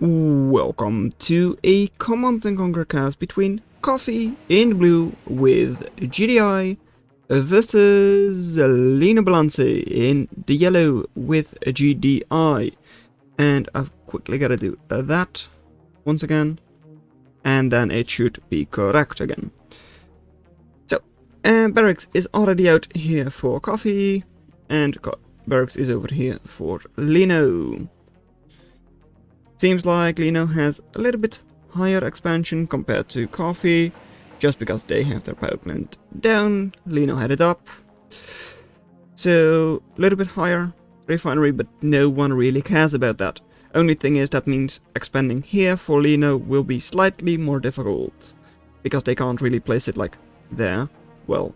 Welcome to a Command and Conquer cast between Coffee in blue with GDI versus Lino Bollansee in the yellow with GDI. And I've quickly gotta do that once again, and then it should be correct again. So, Barracks is already out here for Coffee, and Barracks is over here for Lino. Seems like Lino has a little bit higher expansion compared to Coffee, just because they have their power plant down, Lino had it up. So, a little bit higher refinery, but no one really cares about that. Only thing is that means expanding here for Lino will be slightly more difficult, because they can't really place it like there. Well,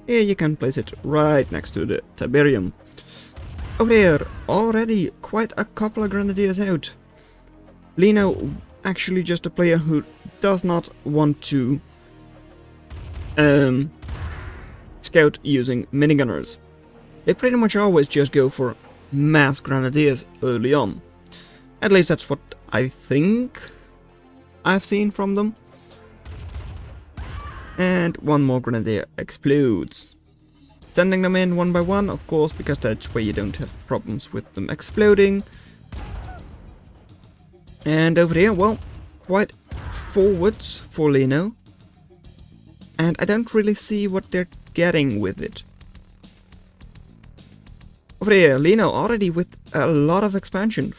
here you can place it right next to the Tiberium. Over here, already quite a couple of grenadiers out. Lino actually just a player who does not want to scout using minigunners. They pretty much always just go for mass grenadiers early on. At least that's what I think I've seen from them. And one more grenadier explodes. Sending them in one by one, of course, because that's where you don't have problems with them exploding. And over here, well, quite forwards for Lino. And I don't really see what they're getting with it. Over here, Lino already with a lot of expansion.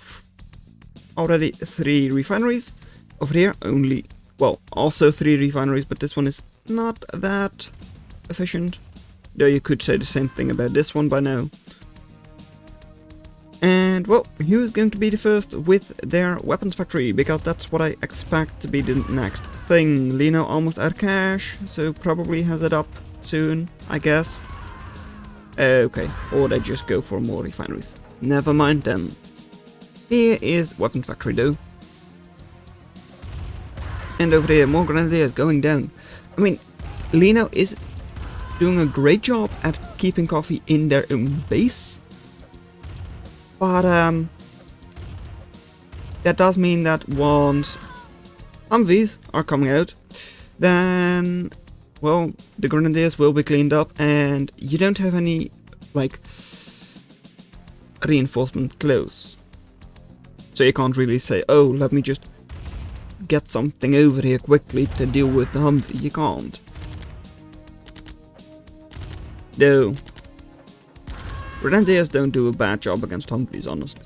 Already 3 refineries. Over here, only, well, also 3 refineries, but this one is not that efficient. Though you could say the same thing about this one by now. And, well, who's going to be the first with their weapons factory? Because that's what I expect to be the next thing. Lino almost out of cash, so probably has it up soon, I guess. Okay, or they just go for more refineries. Never mind then. Here is weapon factory though. And over there, more grenadiers going down. I mean, Lino is doing a great job at keeping Coffee in their own base. But that does mean that once Humvees are coming out, then, well, the grenadiers will be cleaned up and you don't have any, like, reinforcement close. So you can't really say, oh, let me just get something over here quickly to deal with the Humvee. You can't. Though, grenadiers don't do a bad job against Humvees, honestly.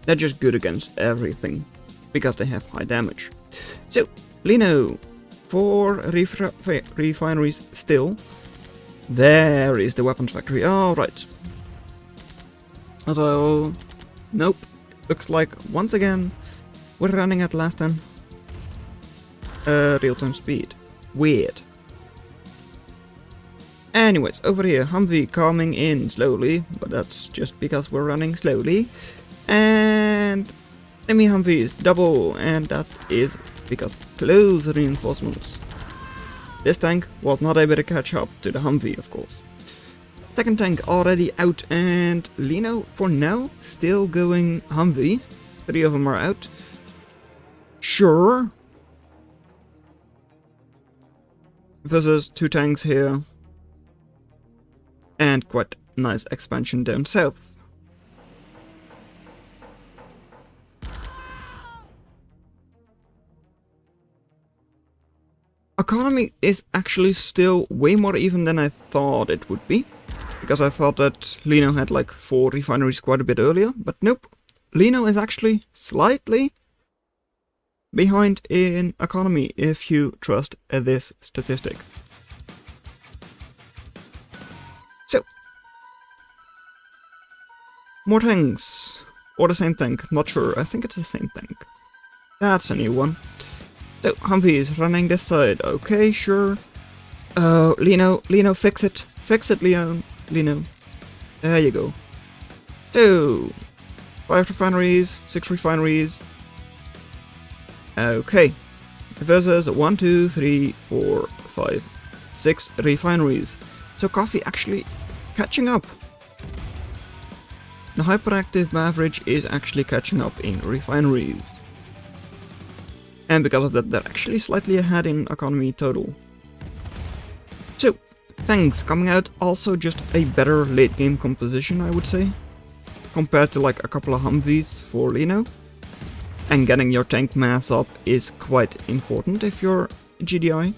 They're just good against everything, because they have high damage. So, Lino, 4 refineries still. There is the weapons factory. Alright. So, nope. Looks like, once again, we're running at less than real-time speed. Weird. Anyways, over here, Humvee coming in slowly, but that's just because we're running slowly. And enemy Humvees double, and that is because close reinforcements. This tank was not able to catch up to the Humvee, of course. Second tank already out, and Lino, for now, still going Humvee. 3 of them are out. Sure. Versus 2 tanks here. And quite nice expansion down south. Economy is actually still way more even than I thought it would be. Because I thought that Lino had like 4 refineries quite a bit earlier, but nope. Lino is actually slightly behind in economy, if you trust this statistic. So, more tanks, or the same tank, not sure, I think it's the same tank. That's a new one. So, Humvee is running this side, okay, sure. Lino, fix it, Lino. There you go. So, 5 refineries, 6 refineries. Okay. Versus 1, 2, 3, 4, 5, 6 refineries. So Coffee actually catching up. The hyperactive beverage is actually catching up in refineries. And because of that, they're actually slightly ahead in economy total. So, tanks coming out, also just a better late game composition, I would say. Compared to like a couple of Humvees for Lino. And getting your tank mass up is quite important if you're GDI.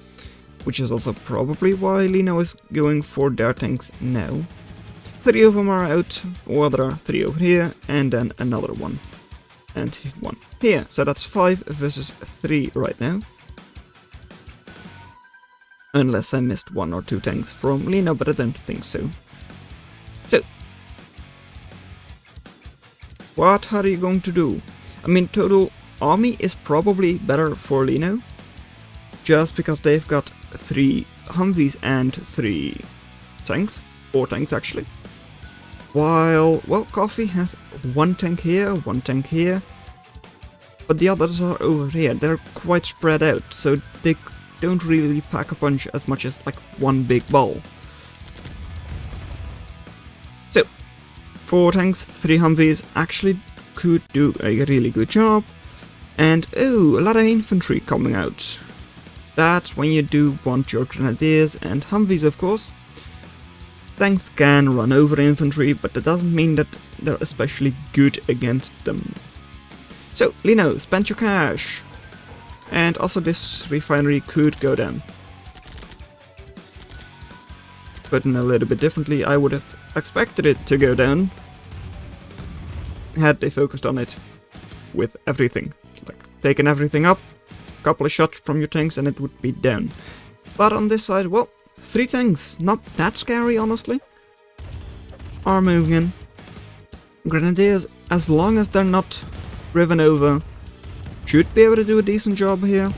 Which is also probably why Lino is going for their tanks now. 3 of them are out, well there are 3 over here, and then another one. And 1 here, so that's 5 versus 3 right now. Unless I missed 1 or 2 tanks from Lino, but I don't think so. So, what are you going to do? I mean, total army is probably better for Lino, just because they've got 3 Humvees and 3 tanks, 4 tanks actually. While, well, Coffee has 1 tank here, 1 tank here, but the others are over here. They're quite spread out, so they don't really pack a punch as much as like one big ball. So, 4 tanks, 3 Humvees actually could do a really good job. And oh, a lot of infantry coming out. That's when you do want your grenadiers and Humvees, of course. Tanks can run over infantry, but that doesn't mean that they're especially good against them. So, Lino, spend your cash. And also this refinery could go down. But in a little bit differently, I would have expected it to go down had they focused on it with everything. Like, taken everything up, couple of shots from your tanks and it would be down. But on this side, well, 3 tanks, not that scary honestly, are moving in. Grenadiers, as long as they're not driven over, should be able to do a decent job here.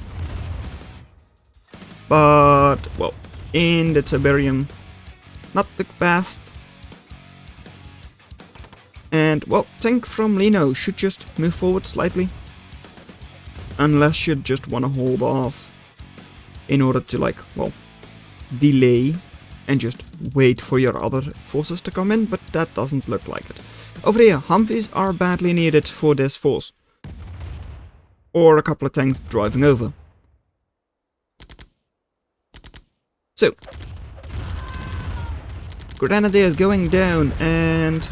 But, well, in the Tiberium, not the best. And, well, tank from Lino should just move forward slightly. Unless you just want to hold off in order to, like, well, delay and just wait for your other forces to come in, but that doesn't look like it. Over here, Humvees are badly needed for this force. Or a couple of tanks driving over. So, Grenadiers going down, and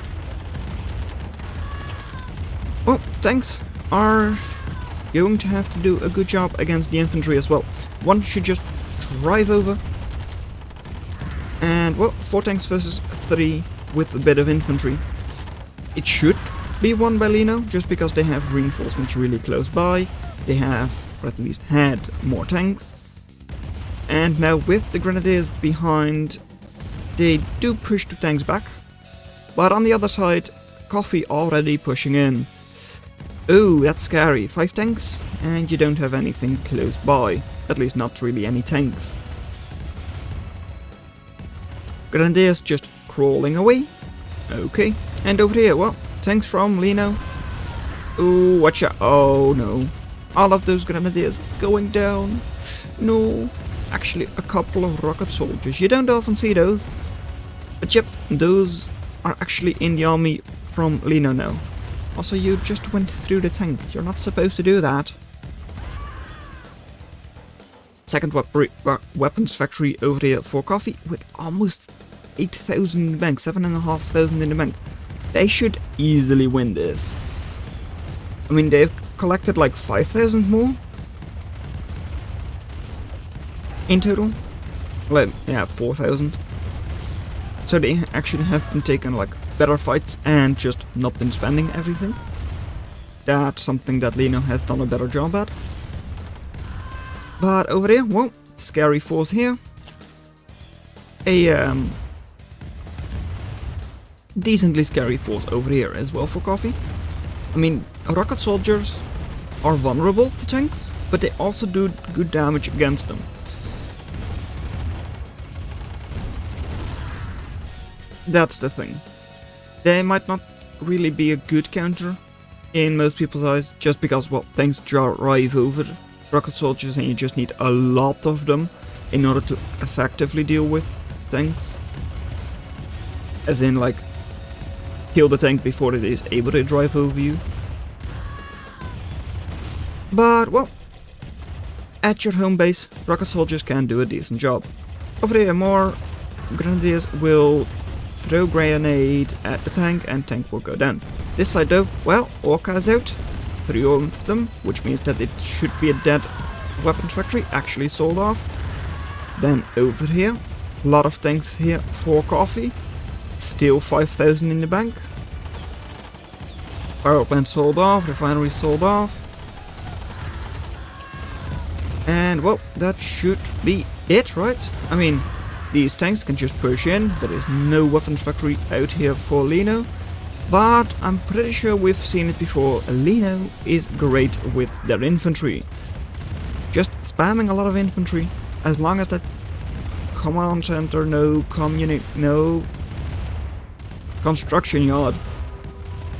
well, tanks are going to have to do a good job against the infantry as well. One should just drive over. And, well, 4 tanks versus 3 with a bit of infantry. It should be won by Lino, just because they have reinforcements really close by. They have, or at least had, more tanks. And now with the Grenadiers behind, they do push the tanks back. But on the other side, Coffee already pushing in. Oh, that's scary. 5 tanks, and you don't have anything close by. At least not really any tanks. Grenadiers just crawling away. Okay, and over here, well, tanks from Lino. Oh, watch out. Oh no. All of those Grenadiers going down. No. Actually, a couple of rocket soldiers. You don't often see those. But yep, those are actually in the army from Lino now. Also, you just went through the tank. You're not supposed to do that. Second weapons factory over here for Coffee with almost 8,000 in the bank, 7,500 in the bank. They should easily win this. I mean, they've collected like 5,000 more in total. Like, yeah, 4,000. So they actually have been taking like better fights and just not been spending everything. That's something that Lino has done a better job at. But over here, well, scary force here. A decently scary force over here as well for Coffee. I mean, rocket soldiers are vulnerable to tanks, but they also do good damage against them. That's the thing. They might not really be a good counter in most people's eyes, just because, well, tanks drive over rocket soldiers and you just need a lot of them in order to effectively deal with tanks. As in, like, kill the tank before it is able to drive over you. But, well, at your home base, rocket soldiers can do a decent job. Over here, more grenadiers will throw grenade at the tank and tank will go down. This side though, well, Orca is out, 3 of them, which means that it should be a dead weapons factory, actually sold off. Then over here, a lot of tanks here for Coffee, still 5,000 in the bank. Power plant sold off, refinery sold off. And well, that should be it, right? I mean, these tanks can just push in, there is no weapons factory out here for Lino. But I'm pretty sure we've seen it before, Lino is great with their infantry. Just spamming a lot of infantry, as long as that command center, no construction yard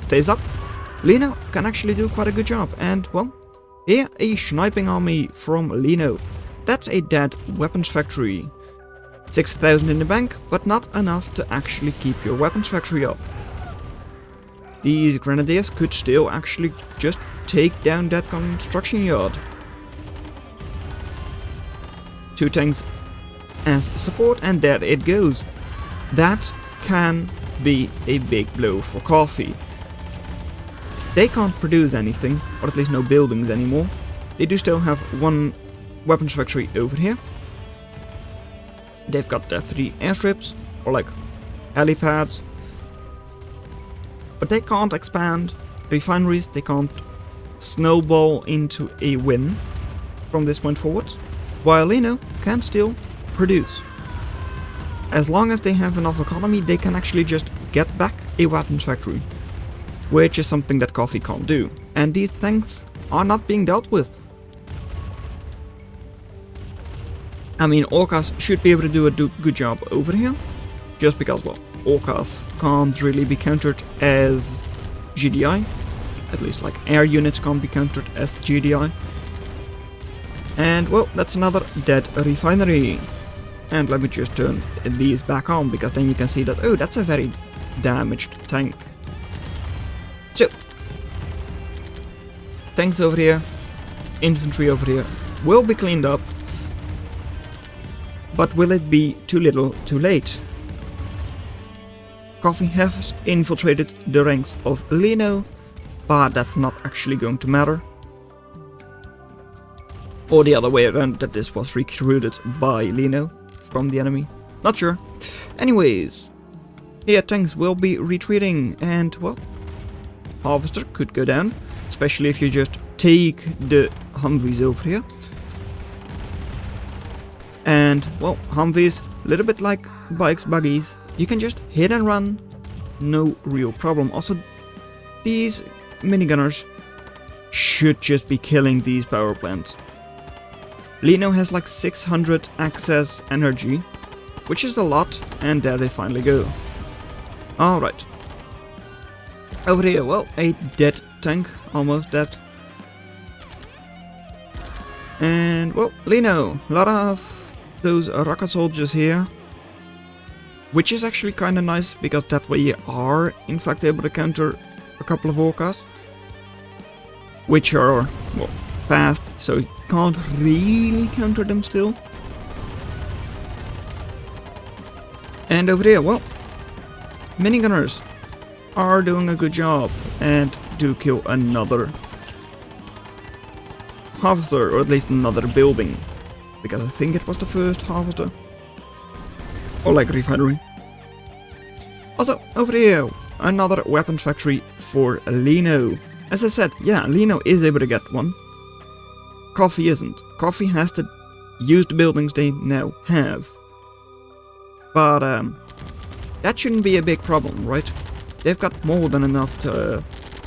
stays up, Lino can actually do quite a good job. And well, here a sniping army from Lino. That's a dead weapons factory. 6,000 in the bank, but not enough to actually keep your weapons factory up. These grenadiers could still actually just take down that construction yard. 2 tanks as support, and there it goes. That can be a big blow for Coffee. They can't produce anything, or at least no buildings anymore. They do still have 1 weapons factory over here. They've got their 3 airstrips, or like helipads. But they can't expand refineries, they can't snowball into a win from this point forward. While Lino can still produce. As long as they have enough economy, they can actually just get back a weapons factory. Which is something that Coffee can't do. And these tanks are not being dealt with. I mean, Orcas should be able to do a good job over here. Just because, well, Orcas can't really be countered as GDI. At least, like, air units can't be countered as GDI. And, well, that's another dead refinery. And let me just turn these back on, because then you can see that, oh, that's a very damaged tank. So, tanks over here, infantry over here, will be cleaned up. But will it be too little, too late? Coffee has infiltrated the ranks of Lino, but that's not actually going to matter. Or the other way around, that this was recruited by Lino from the enemy. Not sure. Anyways, yeah, tanks will be retreating, and well, Harvester could go down, especially if you just take the Humvees over here. And well, Humvees, a little bit like bikes, buggies, you can just hit and run, no real problem. Also, these minigunners should just be killing these power plants. Lino has like 600 excess energy, which is a lot, and there they finally go. Alright. Over here, well, a dead tank, almost dead. And well, Lino, a lot of those rocket soldiers here. Which is actually kinda nice, because that way you are in fact able to counter a couple of Orcas. Which are, well, fast, so you can't really counter them still. And over here, well, minigunners are doing a good job and do kill another harvester, or at least another building, because I think it was the first harvester, or like refinery. Also, over here, another weapons factory for Lino. As I said, yeah, Lino is able to get one. Coffee isn't. Coffee has to use the buildings they now have. But that shouldn't be a big problem, right? They've got more than enough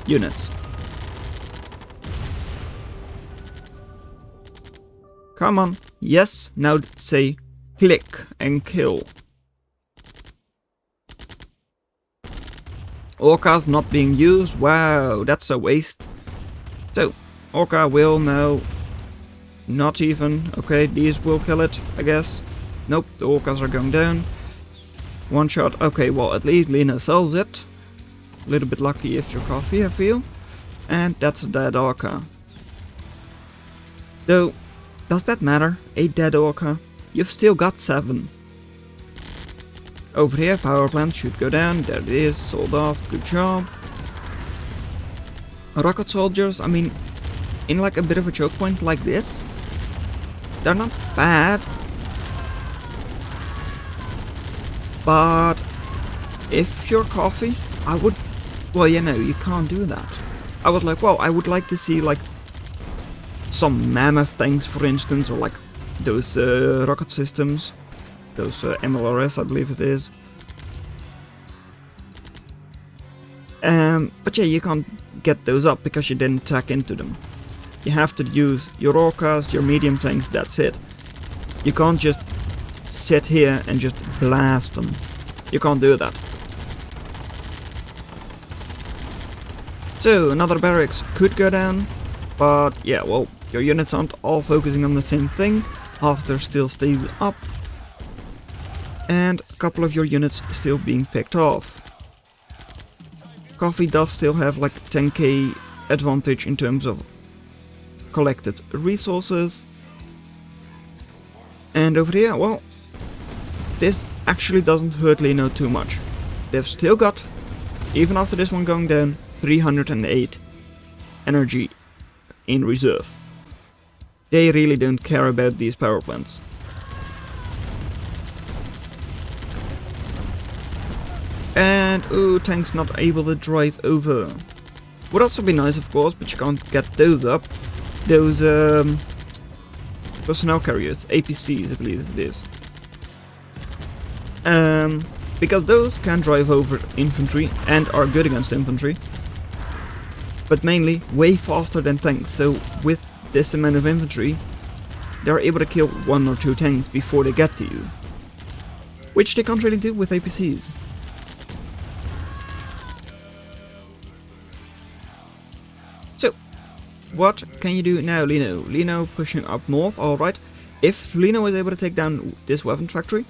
units. Come on. Yes, now say click and kill. Orca's not being used. Wow, that's a waste. So, Orca will now not even. Okay, these will kill it, I guess. Nope, the Orcas are going down. One shot. Okay, well, at least Lino sells it. A little bit lucky if you're Coffee, I feel. And that's a dead Orca. Though, Does that matter? A dead orca? You've still got 7. Over here, power plant should go down. There it is, sold off, good job. Rocket soldiers, I mean, in like a bit of a choke point like this, they're not bad. But if you're Coffee, I would, well, you know, you can't do that. I was like, well, I would like to see like some mammoth things, for instance, or like those rocket systems, those MLRS, I believe it is. But yeah, you can't get those up because you didn't tack into them. You have to use your orcas, your medium tanks, that's it. You can't just sit here and just blast them. You can't do that. So, another barracks could go down, but yeah, well, your units aren't all focusing on the same thing. Half there still stays up, and a couple of your units still being picked off. Coffee does still have like 10k advantage in terms of collected resources. And over here, well, this actually doesn't hurt Lino too much. They've still got, even after this one going down, 308 energy in reserve. They really don't care about these power plants. And, ooh, tank's not able to drive over. Would also be nice, of course, but you can't get those up. Those, personnel carriers, APCs, I believe it is. Because those can drive over infantry and are good against infantry. But mainly, way faster than tanks, so with this amount of infantry, they're able to kill 1 or 2 tanks before they get to you. Which they can't really do with APCs. So, what can you do now, Lino? Lino pushing up north, alright. If Lino is able to take down this weapons factory,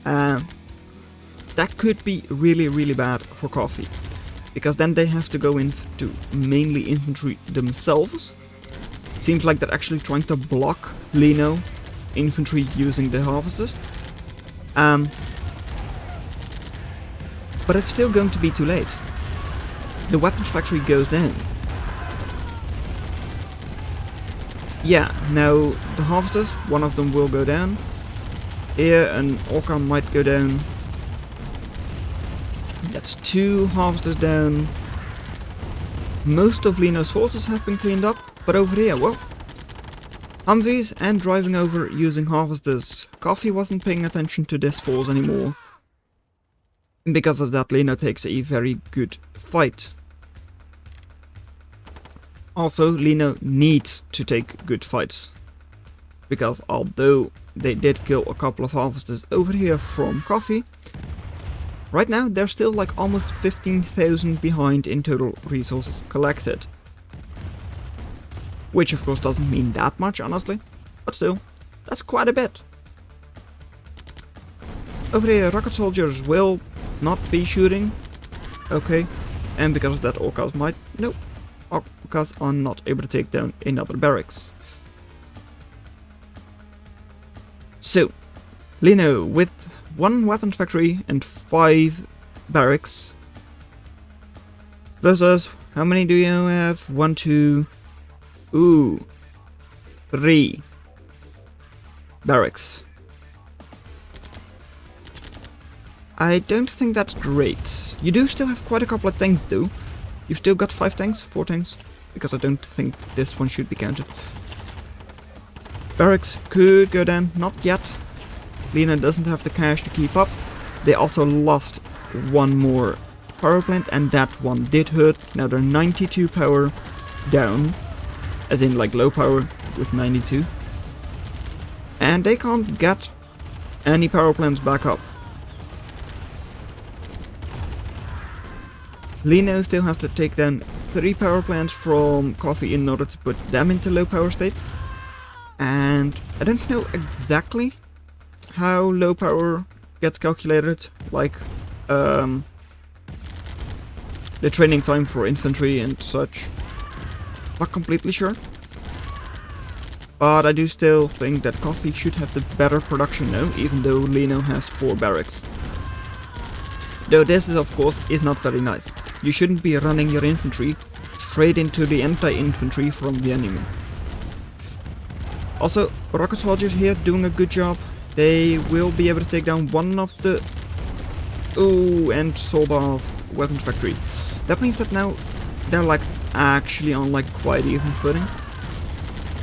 that could be really, really bad for Coffee. Because then they have to go into mainly infantry themselves. Seems like they're actually trying to block Lino infantry using the harvesters. But it's still going to be too late. The weapons factory goes down. Yeah, now the harvesters, one of them will go down. Here an orca might go down. That's 2 harvesters down. Most of Lino's forces have been cleaned up, but over here, well, Humvees and driving over using harvesters. Coffee wasn't paying attention to this force anymore. Because of that, Lino takes a very good fight. Also, Lino needs to take good fights. Because although they did kill a couple of harvesters over here from Coffee, right now they're still like almost 15,000 behind in total resources collected. Which of course doesn't mean that much, honestly, but still, that's quite a bit. Over here, rocket soldiers will not be shooting. Okay, and because of that, orcas might, no, orcas are not able to take down another barracks. So, Lino with 1 weapons factory and 5 barracks. Versus, how many do you have? 1, 2, 3 barracks. I don't think that's great. You do still have quite a couple of tanks though. You've still got 5 tanks, 4 tanks, because I don't think this one should be counted. Barracks could go down, not yet. Lino doesn't have the cash to keep up. They also lost 1 more power plant and that one did hurt. Now they're 92 power down, as in like low power with 92. And they can't get any power plants back up. Lino still has to take down 3 power plants from Coffee in order to put them into low power state. And I don't know exactly how low power gets calculated, like the training time for infantry and such. Not completely sure. But I do still think that Coffee should have the better production now, even though Lino has 4 barracks. Though this is, of course, is not very nice. You shouldn't be running your infantry straight into the anti-infantry from the enemy. Also, rocket soldiers here doing a good job. They will be able to take down one of the... Oh, and sold off weapons factory. That means that now they're like actually on like quite even footing.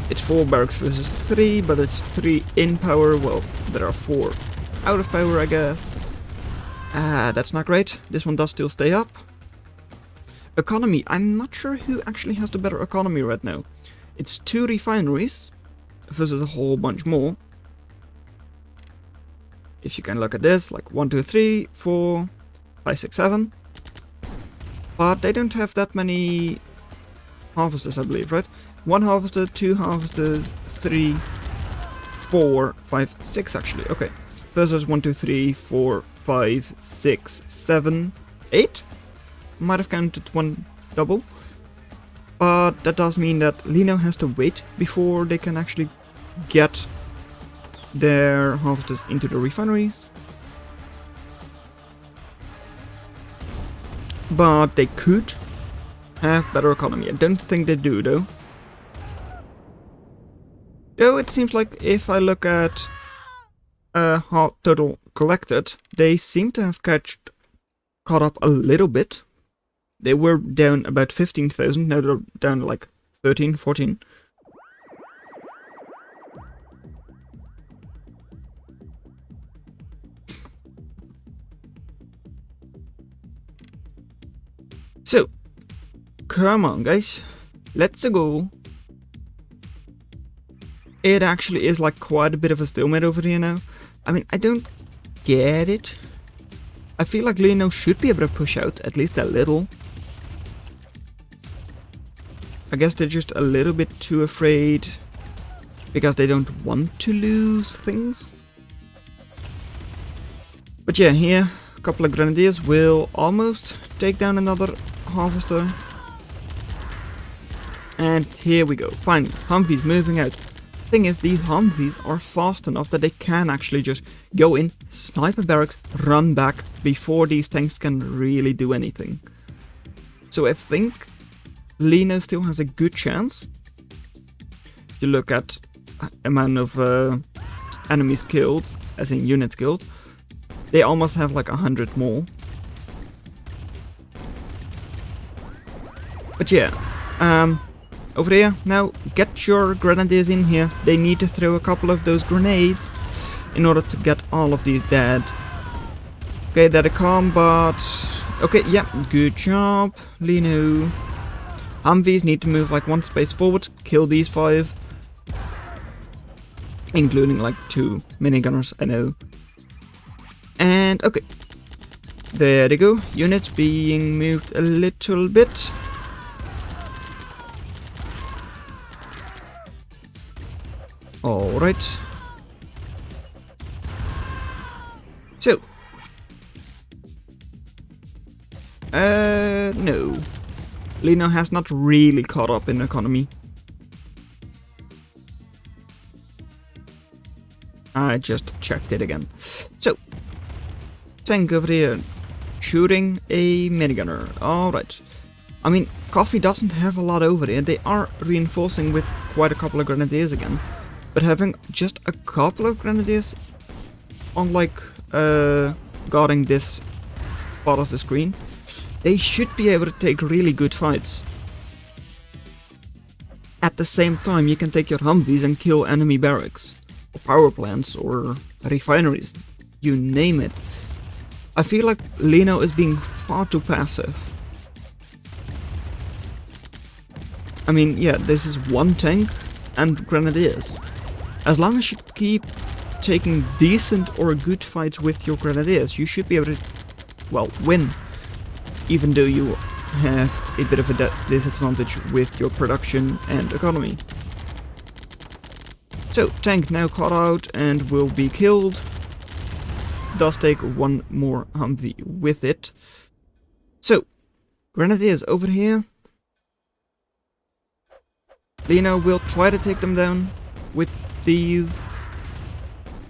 It's 4 barracks versus 3, but it's 3 in power. Well, there are 4 out of power, I guess. That's not great. This one does still stay up. Economy. I'm not sure who actually has the better economy right now. It's 2 refineries versus a whole bunch more. If you can look at this, like 1, 2, 3, 4, 5, 6, 7. But they don't have that many harvesters, I believe, right? 1 harvester, 2 harvesters, 3, 4, 5, 6 actually. Okay. Versus 1, 2, 3, 4, 5, 6, 7, 8. Might have counted 1 double. But that does mean that Lino has to wait before they can actually get their harvesters into the refineries. But they could have better economy. I don't think they do though. Though it seems like if I look at total collected, they seem to have caught up a little bit. They were down about 15,000, now they're down like 13, 14. So, come on guys, let's go. It actually is like quite a bit of a stalemate over here now. I mean, I don't get it. I feel like Lino should be able to push out at least a little. I guess they're just a little bit too afraid because they don't want to lose things. But yeah, here a couple of grenadiers will almost take down another harvester. And here we go. Finally, Humvees moving out. Thing is, these Humvees are fast enough that they can actually just go in, snipe a barracks, run back before these tanks can really do anything. So I think Lino still has a good chance. If you look at amount of enemies killed, as in units killed, they almost have like 100 more. But yeah, over here, now get your grenadiers in here. They need to throw a couple of those grenades in order to get all of these dead. Okay, there they come, but... Okay, yeah, good job, Lino. Humvees need to move like 1 space forward, kill these 5. Including like 2 minigunners, I know. And okay. There they go, units being moved a little bit. Alright. So. No. Lino has not really caught up in economy. I just checked it again. So. Tank over here. Shooting a minigunner. Alright. I mean, Coffee doesn't have a lot over here. They are reinforcing with quite a couple of grenadiers again. But having just a couple of grenadiers on like guarding this part of the screen, they should be able to take really good fights. At the same time, you can take your Humvees and kill enemy barracks, or power plants, or refineries, you name it. I feel like Lino is being far too passive. I mean, yeah, this is 1 tank and grenadiers. As long as you keep taking decent or good fights with your grenadiers, you should be able to, well, win. Even though you have a bit of a disadvantage with your production and economy. So, tank now caught out and will be killed. Does take 1 more Humvee with it. So, grenadiers over here. Lino will try to take them down. with these.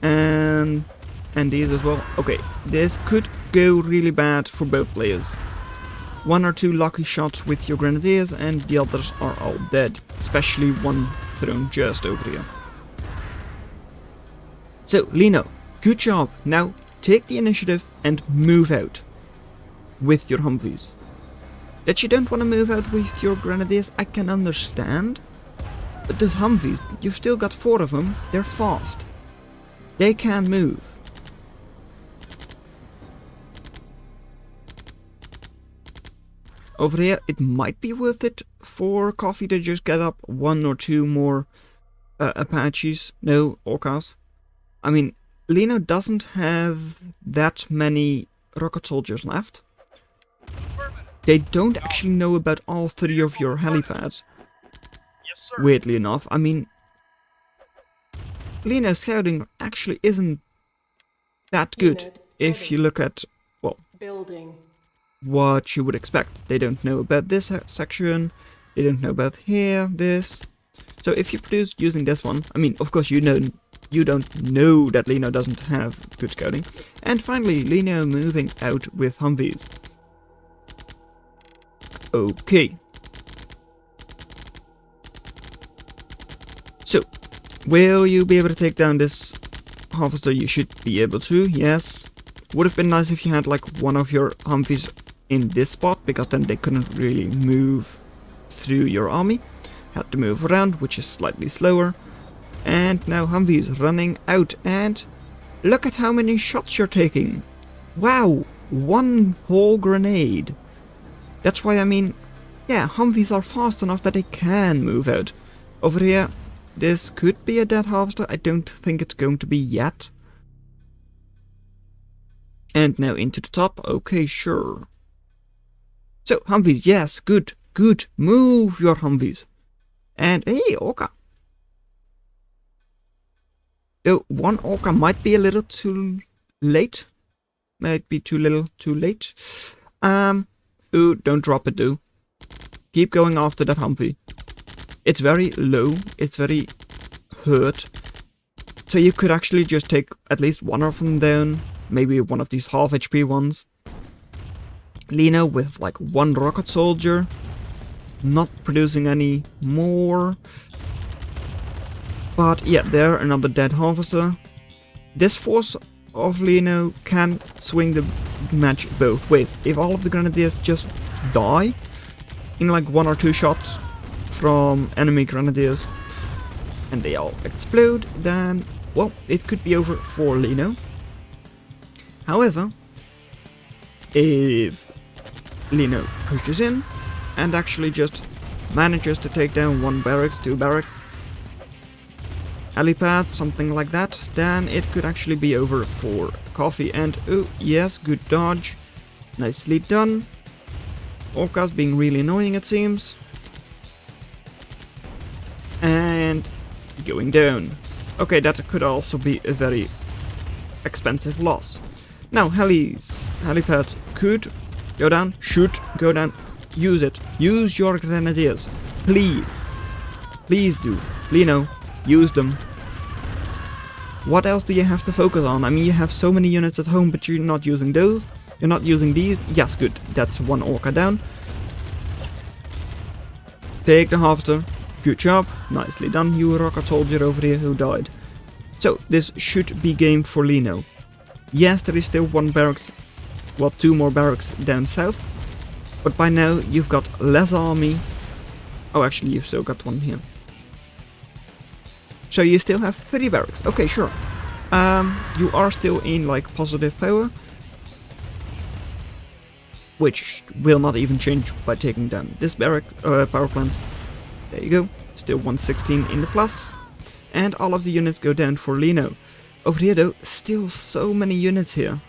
And these as well. Okay, this could go really bad for both players. 1 or 2 lucky shots with your grenadiers and the others are all dead. Especially one thrown just over here. So, Lino, good job. Now, take the initiative and move out with your Humvees. That you don't want to move out with your grenadiers, I can understand. But those Humvees, you've still got 4 of them, they're fast. They can move. Over here, it might be worth it for Coffee to just get up 1 or 2 more Apaches. No, Orcas. I mean, Lino doesn't have that many rocket soldiers left. They don't actually know about all 3 of your helipads. Weirdly enough, I mean, Lino's scouting actually isn't that good if you look at, well, what you would expect. They don't know about this section, they don't know about here, this. So if you produce using this one, I mean, of course you don't know that Lino doesn't have good scouting. And finally, Lino moving out with Humvees. Okay. So, will you be able to take down this harvester? You should be able to, yes. Would have been nice if you had like one of your Humvees in this spot, because then they couldn't really move through your army. Had to move around, which is slightly slower. And now Humvees running out, and look at how many shots you're taking. Wow, 1 whole grenade. That's why I mean, yeah, Humvees are fast enough that they can move out. Over here, this could be a dead harvester. I don't think it's going to be yet. And now into the top. Okay, sure. So, Humvees, yes, good, good. Move your Humvees. And, hey, Orca. Though, 1 Orca might be a little too late. Might be too little, too late. Ooh, don't drop it, though. Keep going after that Humvee. It's very low, it's very hurt. So you could actually just take at least 1 of them down. Maybe one of these half HP ones. Lino with like 1 rocket soldier. Not producing any more. But yeah, there, another dead harvester. This force of Lino can swing the match both ways. If all of the grenadiers just die in like 1 or 2 shots from enemy grenadiers and they all explode, then, well, it could be over for Lino. However, if Lino pushes in and actually just manages to take down 1 barracks, 2 barracks, helipad, something like that, then it could actually be over for Coffee. And oh yes, good dodge, nicely done. Orcas being really annoying, it seems. And going down. Okay, that could also be a very expensive loss. Now, helipad could go down, shoot, go down, use it. Use your grenadiers, please. Please do. Lino, use them. What else do you have to focus on? I mean, you have so many units at home, but you're not using those. You're not using these. Yes, good. That's 1 Orca down. Take the harvester. Good job. Nicely done, you rocket soldier over here who died. So, this should be game for Lino. Yes, there is still 1 barracks, well, 2 more barracks down south. But by now, you've got less army. Oh, actually, you've still got 1 here. So you still have 3 barracks. Okay, sure. You are still in, like, positive power. Which will not even change by taking down this power plant. There you go. Still 116 in the plus. And all of the units go down for Lino. Over here though, still so many units here.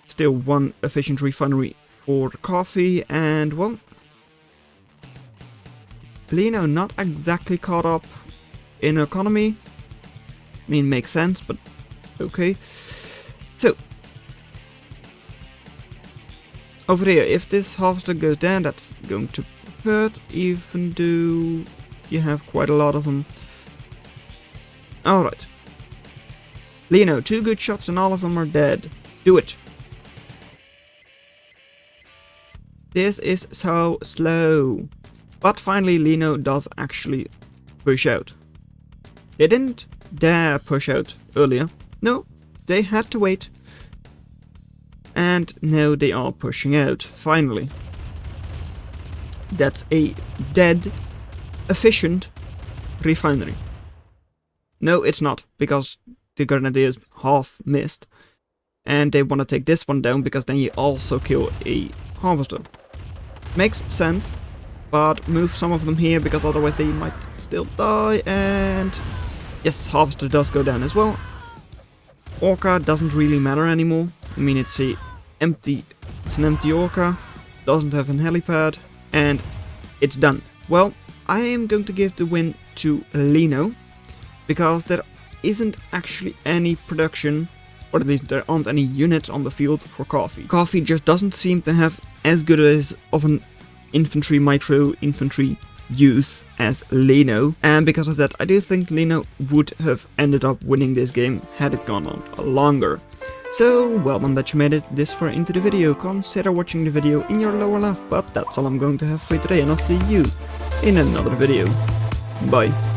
Still 1 efficient refinery for Coffee, and well, Lino not exactly caught up in economy. I mean, makes sense, but okay. So, over here, if this harvester goes down, that's going to But even though you have quite a lot of them. Alright. Lino, 2 good shots and all of them are dead. Do it. This is so slow. But finally Lino does actually push out. They didn't dare push out earlier. No, they had to wait. And now they are pushing out, finally. That's a dead, efficient refinery. No, it's not, because the grenadier is half missed. And they want to take this one down, because then you also kill a harvester. Makes sense, but move some of them here, because otherwise they might still die, and... yes, harvester does go down as well. Orca doesn't really matter anymore. I mean, it's an empty orca, doesn't have an helipad, and it's done. Well, I am going to give the win to Lino, because there isn't actually any production, or at least there aren't any units on the field for Coffee. Coffee just doesn't seem to have as good of an infantry, micro infantry use as Lino, and because of that I do think Lino would have ended up winning this game had it gone on longer. So, well done that you made it this far into the video. Consider watching the video in your lower left, but that's all I'm going to have for you today, and I'll see you in another video. Bye.